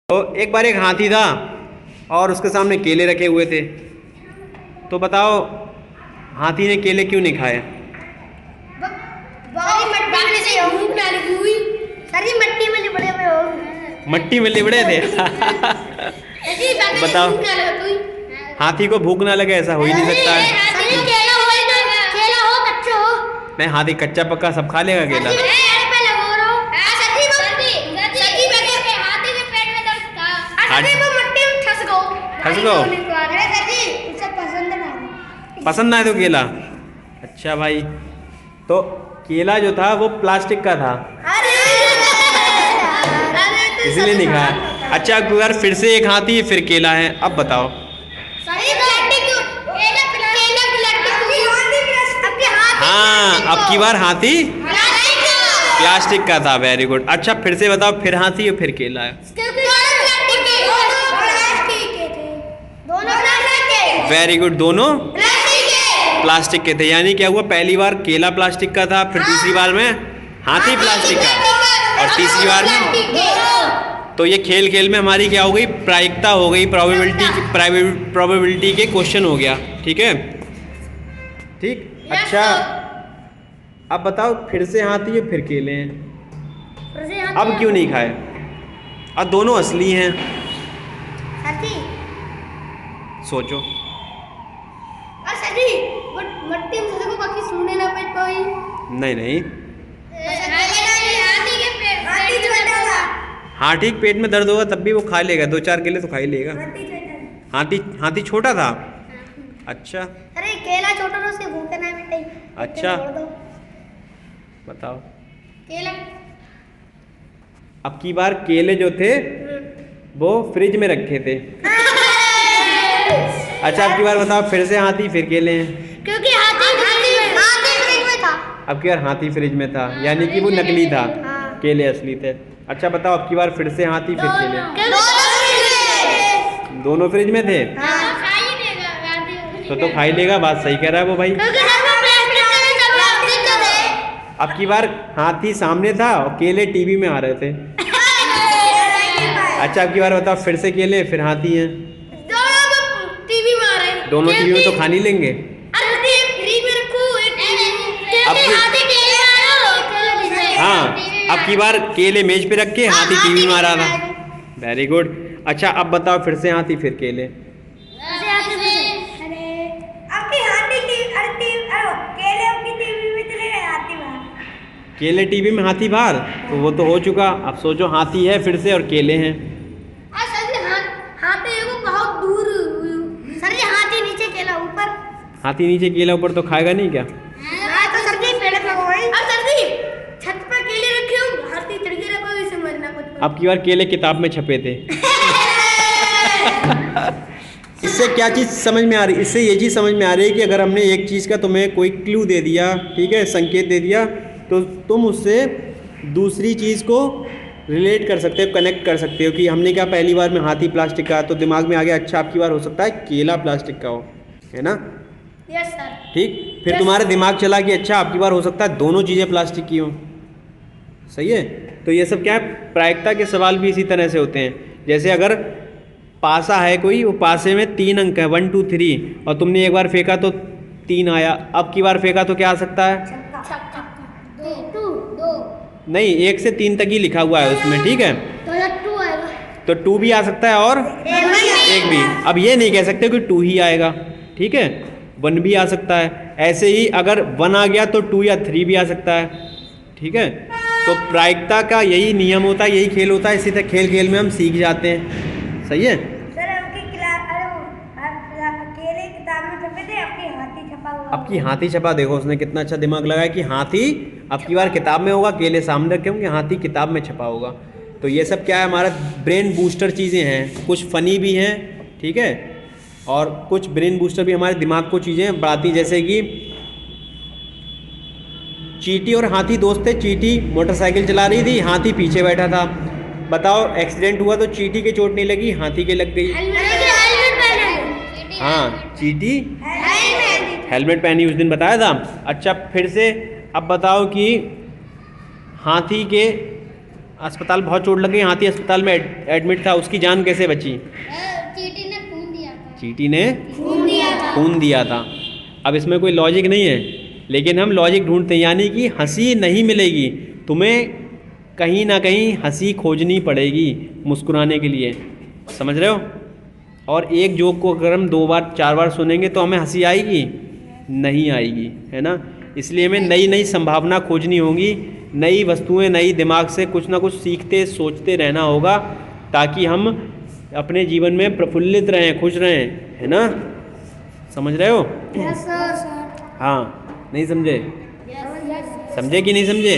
तो एक बार एक हाथी था और उसके सामने केले रखे हुए थे। तो बताओ हाथी ने केले क्यों नहीं खाए? मट्टी में लिबड़े थे। बताओ हाथी को भूख ना लगे, ऐसा हो ही नहीं सकता है। नहीं, हाथी कच्चा पक्का सब खा लेगा केला। फंस गो पसंद ना है तो केला। अच्छा भाई, तो केला जो था वो प्लास्टिक का था इसलिए नहीं खाया। अच्छा अब यार फिर से एक हाथी फिर केला है, अब बताओ। हाँ, अब की बार हाथी प्लास्टिक का था। Very good. अच्छा फिर से बताओ, फिर हाथी और फिर केला है। वेरी गुड, दोनों प्लास्टिक के थे। यानी क्या हुआ, पहली बार केला प्लास्टिक का था, फिर दूसरी बार में हाथी प्लास्टिक का, और तीसरी बार में। तो ये खेल खेल में हमारी क्या हो गई, प्रायिकता हो गई, प्रोबेबिलिटी के क्वेश्चन हो गया। ठीक है, ठीक। अच्छा अब बताओ, फिर से हाथी और फिर केले हैं, अब क्यों नहीं खाए? अब दोनों असली हैं। सोचो। नहीं नहीं, हाथी के पेट में दर्द होगा तब भी वो खा लेगा, 2-4 केले तो खा ही लेगा। हाथी छोटा था। अच्छा, अरे केला छोटा था, उसके भूखे ना मिटे। अच्छा बताओ। केला अब की बार केले जो थे वो फ्रिज में रखे थे। अच्छा अब की बार बताओ, फिर से हाथी फिर केले हैं, क्योंकि हाथी फ्रिज में था। अब की बार हाथी फ्रिज में था, यानी कि वो नकली था, केले असली थे। अच्छा बताओ, अब की बार फिर से हाथी फिर केले, दोनों फ्रिज में थे। तो खा ही लेगा, बात सही कह रहा है वो भाई। अब की बार हाथी सामने था और केले टीवी में आ रहे थे। अच्छा अब की बार बताओ, फिर से केले फिर हाथी हैं, दोनों टीवी में तो खा नहीं लेंगे। हाँ, अब की बार केले मेज पे रख के हाथी टीवी में आ रहा था। Very good. अच्छा अब बताओ, फिर से हाथी फिर केले, केले टीवी में हाथी बाहर, तो वो तो हो चुका। अब सोचो हाथी है फिर से और केले हैं। हाथी नीचे केला ऊपर, हाथी नीचे केला ऊपर, तो खाएगा नहीं क्या? तो सर्दी पेड़ पे अब सर्दी छत पर केले रखे हो, हाथी चढ़ के रखो, इसे मरना कुछ। अब की बार केले किताब में छपे थे। इससे क्या चीज़ समझ में आ रही? इससे ये चीज़ समझ में आ रही है कि अगर हमने एक चीज़ का तुम्हें कोई क्लू दे दिया, ठीक है, संकेत दे दिया, तो तुम उससे दूसरी चीज़ को रिलेट कर सकते हो, कनेक्ट कर सकते हो कि हमने क्या पहली बार में हाथी प्लास्टिक का, तो दिमाग में आ गया अच्छा अब की बार हो सकता है केला प्लास्टिक का हो, है ना? Yes sir. ठीक, फिर तुम्हारा दिमाग चला कि अच्छा अब की बार हो सकता है दोनों चीज़ें प्लास्टिक की हों। सही है। तो ये सब क्या है, प्रायिकता के सवाल भी इसी तरह से होते हैं। जैसे अगर पासा है कोई, वो पासे में 3 अंक है, 1 2 3, और तुमने एक बार फेंका तो 3 आया, अब की बार फेंका तो क्या आ सकता है? नहीं, 1 से 3 तक ही लिखा हुआ है उसमें, ठीक है, तो 2 भी आ सकता है और 1 भी। अब ये नहीं कह सकते कि 2 ही आएगा, ठीक है, 1 भी आ सकता है। ऐसे ही अगर 1 आ गया तो 2 या 3 भी आ सकता है, ठीक है। तो प्रायिकता का यही नियम होता है, यही खेल होता है, इसी तरह खेल खेल में हम सीख जाते हैं। सही है। अब की हाथी छपा, देखो उसने कितना अच्छा दिमाग लगाया कि हाथी अब की बार किताब में होगा, केले सामने रखे होंगे, हाथी किताब में छपा होगा। तो ये सब क्या है, हमारा ब्रेन बूस्टर चीज़ें हैं, कुछ फ़नी भी हैं, ठीक है, और कुछ ब्रेन बूस्टर भी हमारे दिमाग को चीज़ें बढ़ाती। जैसे कि चींटी और हाथी दोस्त थे। चींटी मोटरसाइकिल चला रही थी, हाथी पीछे बैठा था। बताओ एक्सीडेंट हुआ तो चींटी के चोट नहीं लगी, हाथी के लग गई। हाँ, चींटी हेलमेट पहनी, उस दिन बताया था। अच्छा फिर से अब बताओ कि अस्पताल बहुत चोट लग गई, हाथी अस्पताल में एडमिट था, उसकी जान कैसे बची? चींटी ने खून दिया था। चींटी ने खून दिया था। खून दिया था। अब इसमें कोई लॉजिक नहीं है, लेकिन हम लॉजिक ढूंढते हैं, यानी कि हंसी नहीं मिलेगी तुम्हें, कहीं ना कहीं हंसी खोजनी पड़ेगी मुस्कुराने के लिए, समझ रहे हो? और एक जोक को अगर हम 2 बार 4 बार सुनेंगे तो हमें हंसी आएगी? नहीं आएगी, है ना? इसलिए हमें नई नई संभावना खोजनी होगी, नई वस्तुएं, नई दिमाग से कुछ ना कुछ सीखते सोचते रहना होगा, ताकि हम अपने जीवन में प्रफुल्लित रहें, खुश रहें, है ना? समझ रहे हो? Yes sir. हाँ, नहीं समझे? समझे कि नहीं समझे?